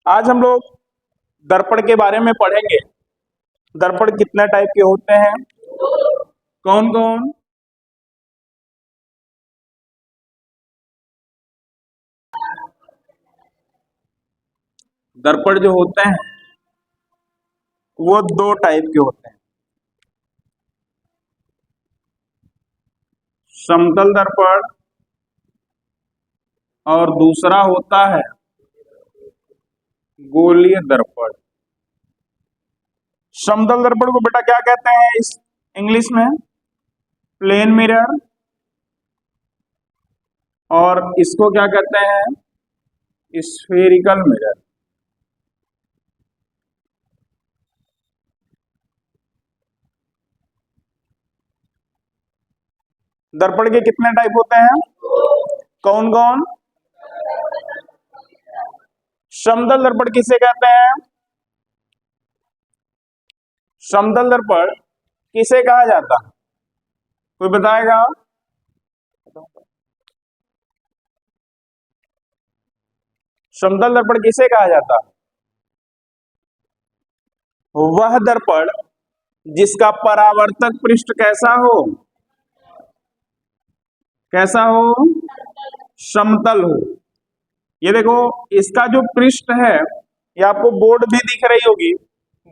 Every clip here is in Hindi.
आज हम लोग दर्पण के बारे में पढ़ेंगे। दर्पण कितने टाइप के होते हैं, कौन कौन? दर्पण जो होते हैं वो दो टाइप के होते हैं, समतल दर्पण और दूसरा होता है गोलीय दर्पण। समतल दर्पण को बेटा क्या कहते हैं इस इंग्लिश में? Plane mirror. और इसको क्या कहते हैं? Spherical mirror. दर्पण के कितने टाइप होते हैं, कौन कौन? समतल दर्पण किसे कहते हैं? समतल दर्पण किसे कहा जाता है, कोई बताएगा? समतल दर्पण किसे कहा जाता है? वह दर्पण जिसका परावर्तक पृष्ठ कैसा हो, कैसा हो? समतल हो। ये देखो, इसका जो पृष्ठ है, ये आपको बोर्ड भी दिख रही होगी।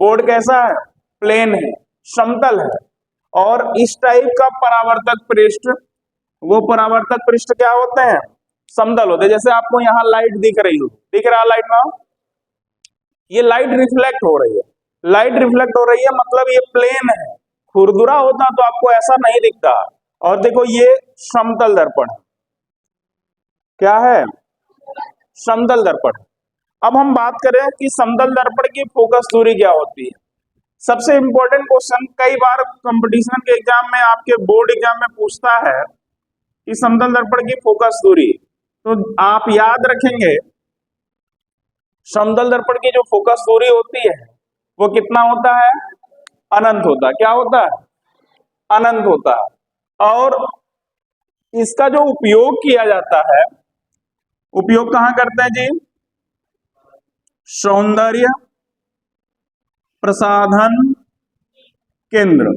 बोर्ड कैसा है? प्लेन है, समतल है। और इस टाइप का परावर्तक पृष्ठ, वो परावर्तक पृष्ठ क्या होते हैं? समतल होते हैं। जैसे आपको यहाँ लाइट दिख रही हो, दिख रहा है लाइट ना? ये लाइट रिफ्लेक्ट हो रही है, लाइट रिफ्लेक्ट हो रही है, मतलब ये प्लेन है। खुरदुरा होता तो आपको ऐसा नहीं दिखता। और देखो, ये समतल दर्पण है। क्या है? समतल दर्पण। अब हम बात करें कि समतल दर्पण की फोकस दूरी क्या होती है। सबसे इंपॉर्टेंट क्वेश्चन, कई बार कंपटीशन के एग्जाम में, आपके बोर्ड एग्जाम में पूछता है कि समतल दर्पण की फोकस दूरी। तो आप याद रखेंगे, समतल दर्पण की जो फोकस दूरी होती है वो कितना होता है? अनंत होता है। क्या होता है? अनंत होता है। और इसका जो उपयोग किया जाता है, उपयोग कहां करते हैं जी? सौंदर्य प्रसाधन केंद्र।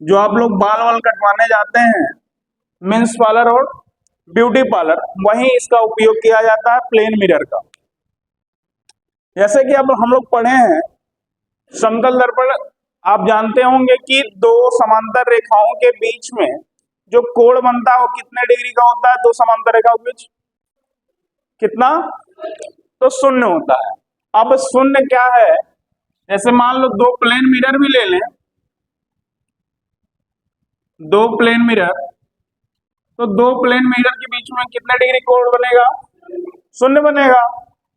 जो आप लोग बाल वाल कटवाने जाते हैं, मेंस पार्लर और ब्यूटी पार्लर, वहीं इसका उपयोग किया जाता है, प्लेन मिरर का। जैसे कि अब हम लोग पढ़े हैं, समतल दर्पण आप जानते होंगे कि दो समांतर रेखाओं के बीच में जो कोण बनता है वो कितने डिग्री का होता है? दो समांतर रेखाओं के बीच कितना? तो शून्य होता है। अब शून्य क्या है? जैसे मान लो दो प्लेन मिरर भी ले लें, दो प्लेन मिरर, तो दो प्लेन मिरर के बीच में कितने डिग्री कोण बनेगा? शून्य बनेगा।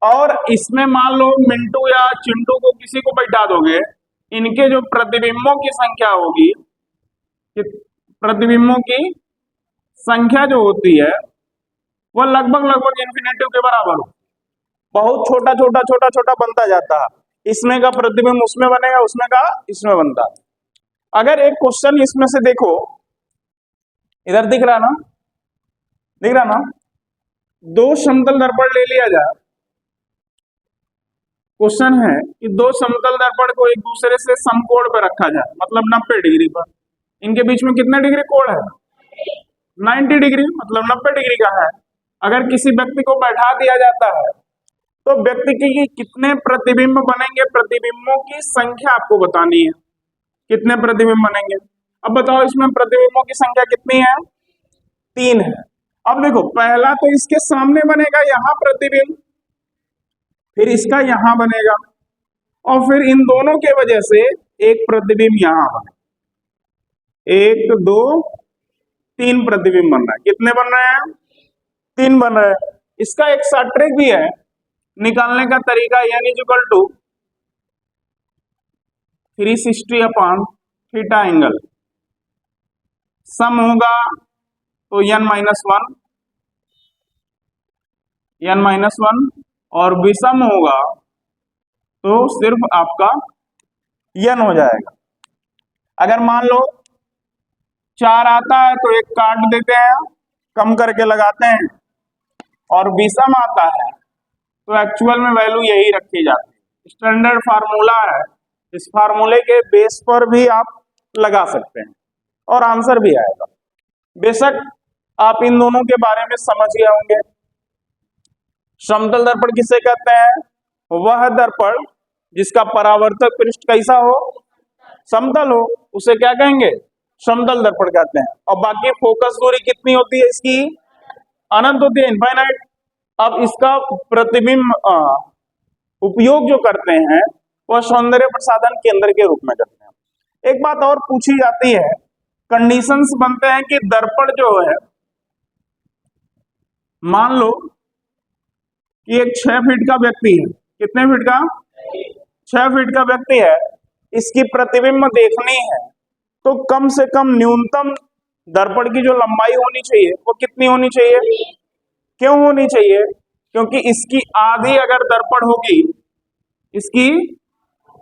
और इसमें मान लो मिंटू या चिंटू को किसी को बैठा दोगे, इनके जो प्रतिबिंबों की संख्या होगी, प्रतिबिंबों की संख्या जो होती है वो लगभग लगभग इन्फिनिटी के बराबर हो। बहुत छोटा छोटा छोटा छोटा बनता जाता है। इसमें का प्रतिबिंब उसमें बनेगा, उसमें का इसमें बनता है। अगर एक क्वेश्चन इसमें से देखो, इधर दिख रहा ना, दिख रहा ना? दो समतल दर्पण ले लिया जाए। क्वेश्चन है कि दो समतल दर्पण को एक दूसरे से समकोण पर रखा जाए, मतलब 90 डिग्री पर। इनके बीच में कितने डिग्री कोण है? 90 डिग्री, मतलब 90 डिग्री का है। अगर किसी व्यक्ति को बैठा दिया जाता है तो व्यक्ति की कितने प्रतिबिंब बनेंगे? प्रतिबिंबों की संख्या आपको बतानी है, कितने प्रतिबिंब बनेंगे। अब बताओ, इसमें प्रतिबिंबों की संख्या कितनी है? 3 है। अब देखो, पहला तो इसके सामने बनेगा यहाँ प्रतिबिंब, फिर इसका यहां बनेगा, और फिर इन दोनों के वजह से एक प्रतिबिंब यहां बने। 1 2 3 प्रतिबिंब बन रहा है। कितने बन रहे हैं? 3 बन रहे हैं। इसका एक सा ट्रिक भी है निकालने का तरीका, यानी equal to 360 upon theta angle. Sum होगा तो n-1, और विषम होगा तो सिर्फ आपका n हो जाएगा। अगर मान लो 4 आता है तो एक काट देते हैं, कम करके लगाते हैं, और विषम आता है तो एक्चुअल में वैल्यू यही रखी जाती है। स्टैंडर्ड फार्मूला है, इस फार्मूले के बेस पर भी आप लगा सकते हैं और आंसर भी आएगा। बेशक आप इन दोनों के बारे में समझ गए होंगे। समतल दर्पण किसे कहते हैं? वह दर्पण जिसका परावर्तक पृष्ठ कैसा हो? समतल हो, उसे क्या कहेंगे? समतल दर्पण कहते हैं। और बाकी फोकस दूरी कितनी होती है इसकी? अनंत होती है, इनफाइनाइट। अब इसका प्रतिबिंब उपयोग जो करते हैं वह सौंदर्य प्रसाधन केंद्र के रूप में करते हैं। एक बात और पूछी जाती है, कंडीशंस बनते हैं कि दर्पण जो है, मान लो कि एक 6 फीट का व्यक्ति है। कितने फीट का? 6 फीट का व्यक्ति है, इसकी प्रतिबिंब देखनी है तो कम से कम न्यूनतम दर्पण की जो लंबाई होनी चाहिए वो कितनी होनी चाहिए? क्यों होनी चाहिए? क्योंकि इसकी आधी अगर दर्पण होगी, इसकी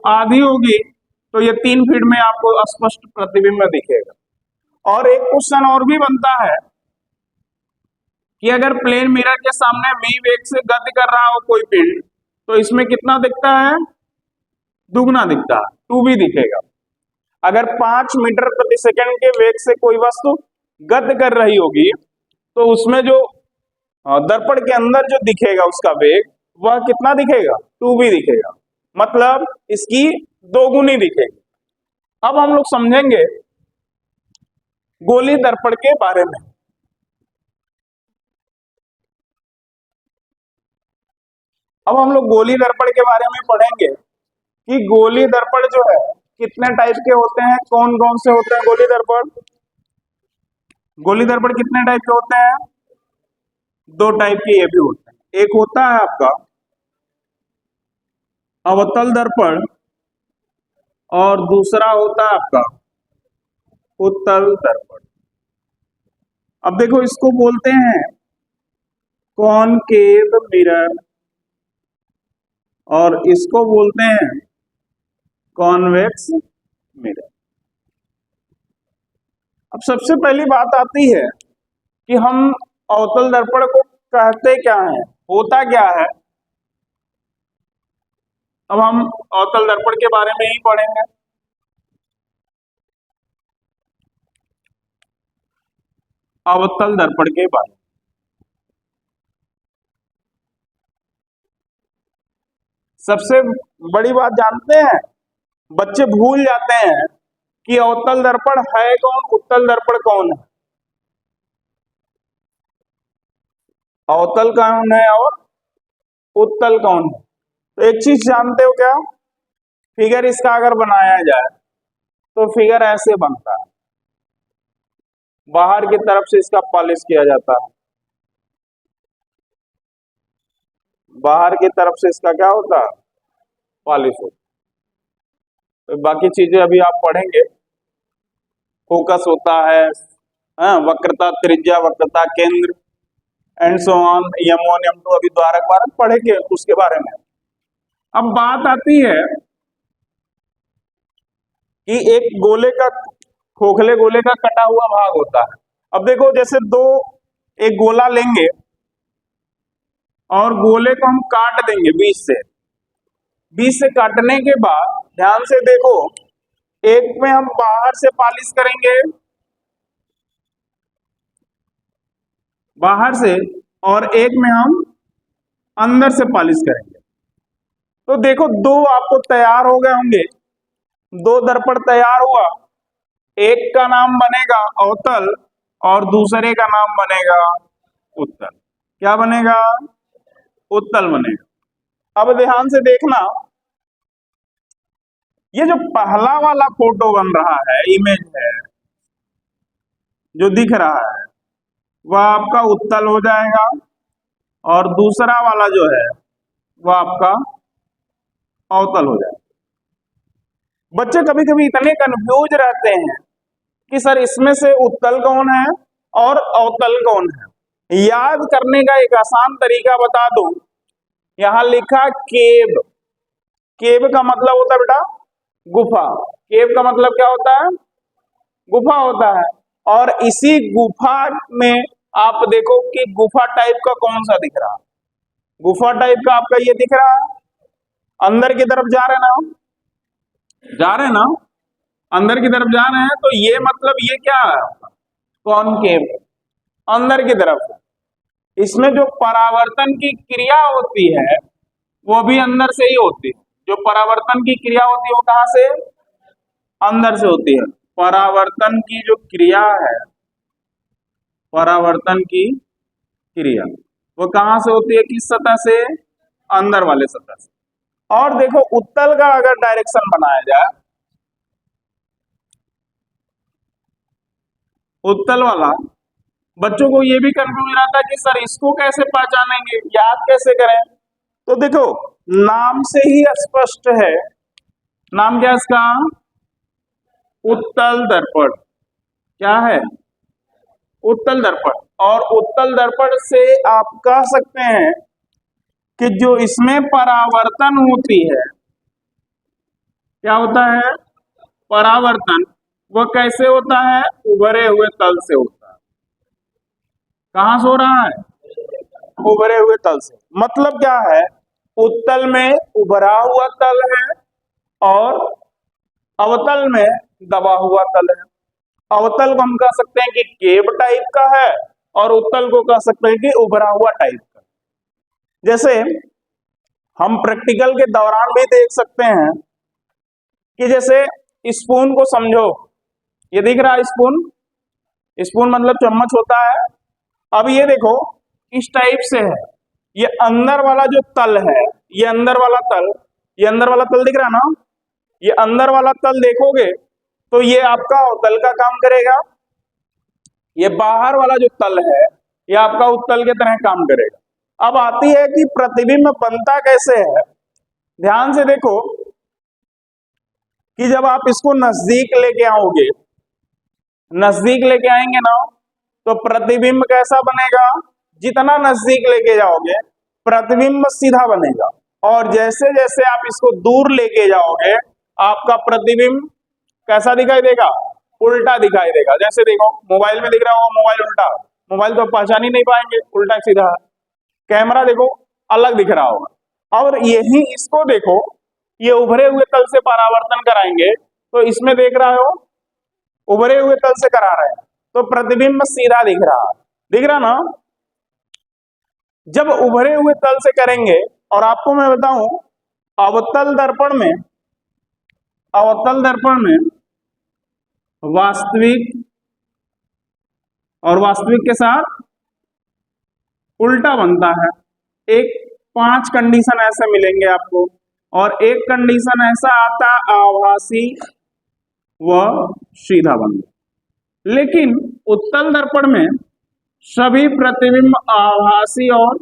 आधी होगी तो ये 3 फीट में आपको स्पष्ट प्रतिबिंब दिखेगा। और एक क्वेश्चन और भी बनता है कि अगर प्लेन मिरर के सामने v वेग से गति कर रहा हो कोई पिंड, तो इसमें कितना दिखता है? दुगना दिखता है, 2b दिखेगा। अगर 5 मीटर प्रति सेकंड के वेग से कोई वस्तु गति कर रही होगी तो उसमें जो दर्पण के अंदर जो दिखेगा उसका वेग, वह कितना दिखेगा? 2b दिखेगा, मतलब इसकी दोगुनी दिखेगी। अब हम लोग समझेंगे गोली दर्पण के बारे में। अब हम लोग गोली दर्पण के बारे में पढ़ेंगे कि गोली दर्पण जो है कितने टाइप के होते हैं, कौन कौन से होते हैं गोली दर्पण। गोली दर्पण कितने टाइप के होते हैं? 2 टाइप के ये भी होते हैं। एक होता है आपका अवतल दर्पण और दूसरा होता है आपका उत्तल दर्पण। अब देखो, इसको बोलते हैं कॉनकेव मिरर और इसको बोलते हैं कॉन्वेक्स मिरर। अब सबसे पहली बात आती है कि हम अवतल दर्पण को कहते क्या है, होता क्या है। अब हम अवतल दर्पण के बारे में ही पढ़ेंगे। अवतल दर्पण के बारे में सबसे बड़ी बात जानते हैं, बच्चे भूल जाते हैं कि अवतल दर्पण है कौन, उत्तल दर्पण कौन है। अवतल कौन है और उत्तल कौन है? तो एक चीज जानते हो क्या? फिगर इसका अगर बनाया जाए तो फिगर ऐसे बनता है, बाहर की तरफ से इसका पॉलिश किया जाता है, बाहर की तरफ से इसका क्या होता है? पॉलिश होता है। तो बाकी चीजें अभी आप पढ़ेंगे, फोकस होता है, वक्रता, त्रिज्या, वक्रता, केंद्र and so on, M1 M2 अभी द्वारक बारक पढ़ेंगे उसके बारे में। अब बात आती है कि एक गोले का, खोखले गोले का कटा हुआ भाग होता है। अब देखो, जैसे एक गोला लेंगे और गोले को हम काट देंगे बीच से काटने के बाद ध्यान से देखो, एक में हम बाहर से पॉलिश करेंगे, बाहर से, और एक में हम अंदर से पॉलिश करेंगे। तो देखो, 2 आपको तैयार हो गए होंगे, 2 दर्पण तैयार हुआ। एक का नाम बनेगा अवतल और दूसरे का नाम बनेगा उत्तल। क्या बनेगा? उत्तल बनेगा। अब ध्यान से देखना, ये जो पहला वाला फोटो बन रहा है, इमेज है जो दिख रहा है, वह आपका उत्तल हो जाएगा और दूसरा वाला जो है वह आपका अवतल हो जाएगा। बच्चे कभी कभी इतने कंफ्यूज रहते हैं कि सर इसमें से उत्तल कौन है और अवतल कौन है। याद करने का एक आसान तरीका बता दूं, यहां लिखा केव। केव का मतलब होता है बेटा गुफा। केव का मतलब क्या होता है? गुफा होता है। और इसी गुफा में आप देखो कि गुफा टाइप का कौन सा दिख रहा है? गुफा टाइप का आपका ये दिख रहा है, अंदर की तरफ जा रहे ना, जा रहे ना, अंदर की तरफ जा रहे हैं, तो ये मतलब ये क्या है, कॉनकेव, अंदर की तरफ। इसमें जो परावर्तन की क्रिया होती है वो भी अंदर से ही होती है। जो परावर्तन की क्रिया होती है वो कहां से, अंदर से होती है। परावर्तन की जो क्रिया है, परावर्तन की क्रिया वो कहां से होती है, किस सतह से, अंदर वाले सतह से। और देखो उत्तल का अगर डायरेक्शन बनाया जाए, उत्तल वाला, बच्चों को ये भी कंफ्यूज रहता है कि सर इसको कैसे पहचानेंगे, याद कैसे करें। तो देखो नाम से ही स्पष्ट है, नाम क्या है इसका, उत्तल दर्पण। क्या है, उत्तल दर्पण। और उत्तल दर्पण से आप कह सकते हैं कि जो इसमें परावर्तन होती है, क्या होता है, परावर्तन, वह कैसे होता है, उभरे हुए तल से होता है। कहां से हो रहा है, उभरे हुए तल से। मतलब क्या है, उत्तल में उभरा हुआ तल है और अवतल में दबा हुआ तल है। अवतल को हम कह सकते हैं कि केव टाइप का है और उत्तल को कह सकते हैं कि उभरा हुआ टाइप का। जैसे हम प्रैक्टिकल के दौरान भी देख सकते हैं कि जैसे स्पून को समझो, ये दिख रहा है स्पून, स्पून मतलब चम्मच होता है। अब ये देखो इस टाइप से है, ये अंदर वाला जो तल है, ये अंदर वाला तल, ये अंदर वाला तल दिख रहा है ना, ये अंदर वाला तल देखोगे तो ये आपका अवतल का काम करेगा, ये बाहर वाला जो तल है ये आपका उत्तल के तरह काम करेगा। अब आती है कि प्रतिबिंब बनता कैसे है। ध्यान से देखो कि जब आप इसको नजदीक लेके आओगे, नजदीक लेके आएंगे ना, तो प्रतिबिंब कैसा बनेगा, जितना नजदीक लेके जाओगे प्रतिबिंब सीधा बनेगा। और जैसे जैसे आप इसको दूर लेके जाओगे आपका प्रतिबिंब कैसा दिखाई देगा, उल्टा दिखाई देगा। जैसे देखो मोबाइल में दिख रहा हो, मोबाइल उल्टा, मोबाइल तो पहचान ही नहीं पाएंगे उल्टा सीधा। कैमरा देखो अलग दिख रहा होगा। और यही इसको देखो, ये उभरे हुए तल से परावर्तन कराएंगे तो इसमें देख रहा हो उभरे हुए तल से करा रहे हैं तो प्रतिबिंब सीधा दिख रहा, दिख रहा ना। जब उभरे हुए तल से करेंगे, और आपको मैं बताऊं अवतल दर्पण में, अवतल दर्पण में वास्तविक और वास्तविक के साथ उल्टा बनता है। एक 5 कंडीशन ऐसे मिलेंगे आपको, और एक कंडीशन ऐसा आता आभासी व सीधा बनता। लेकिन उत्तल दर्पण में सभी प्रतिबिंब आभासी और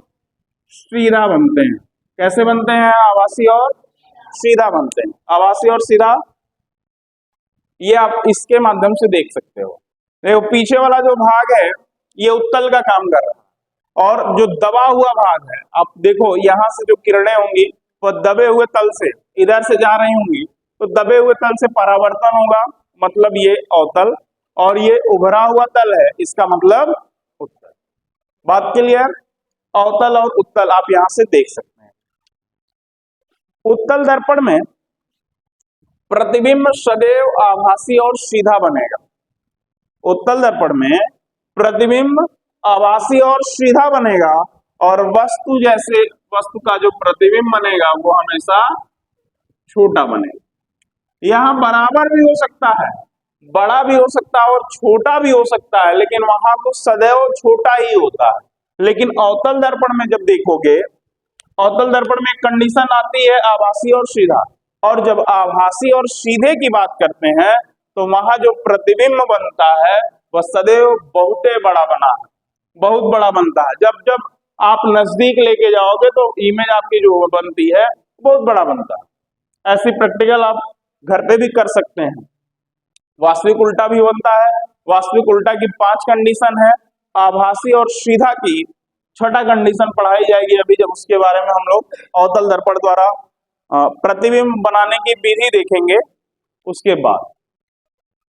सीधा बनते हैं। कैसे बनते हैं, आभासी और सीधा बनते हैं। आभासी और सीधा ये आप इसके माध्यम से देख सकते हो। देखो पीछे वाला जो भाग है ये उत्तल का काम कर रहा है, और जो दबा हुआ भाग है, आप देखो यहां से जो किरणें होंगी वह दबे हुए तल से इधर से जा रही होंगी, तो दबे हुए तल से परावर्तन होगा, मतलब ये अवतल, और ये उभरा हुआ तल है, इसका मतलब उत्तल। बात क्लियर, अवतल और उत्तल आप यहां से देख सकते हैं। उत्तल दर्पण में प्रतिबिंब सदैव आभासी और सीधा बनेगा। उत्तल दर्पण में प्रतिबिंब आभासी और सीधा बनेगा, और वस्तु जैसे वस्तु का जो प्रतिबिंब बनेगा वो हमेशा छोटा बनेगा। यहां बराबर भी हो सकता है, बड़ा भी हो सकता है और छोटा भी हो सकता है, लेकिन वहां तो सदैव छोटा ही होता है। लेकिन अवतल दर्पण में जब देखोगे, अवतल दर्पण में एक कंडीशन आती है आभासी और सीधा, और जब आभासी और सीधे की बात करते हैं तो वहां जो प्रतिबिंब बनता है वह सदैव बहुत बड़ा बना है, बहुत बड़ा बनता है। जब जब आप नजदीक लेके जाओगे तो इमेज आपकी जो बनती है बहुत बड़ा बनता है। ऐसी प्रैक्टिकल आप घर पे भी कर सकते हैं। वास्तविक उल्टा भी बनता है। वास्तविक उल्टा की 5 कंडीशन है, आभासी और सीधा की 6ठा कंडीशन पढ़ाई जाएगी अभी, जब उसके बारे में हम लोग अवतल दर्पण द्वारा प्रतिबिंब बनाने की विधि देखेंगे उसके बाद।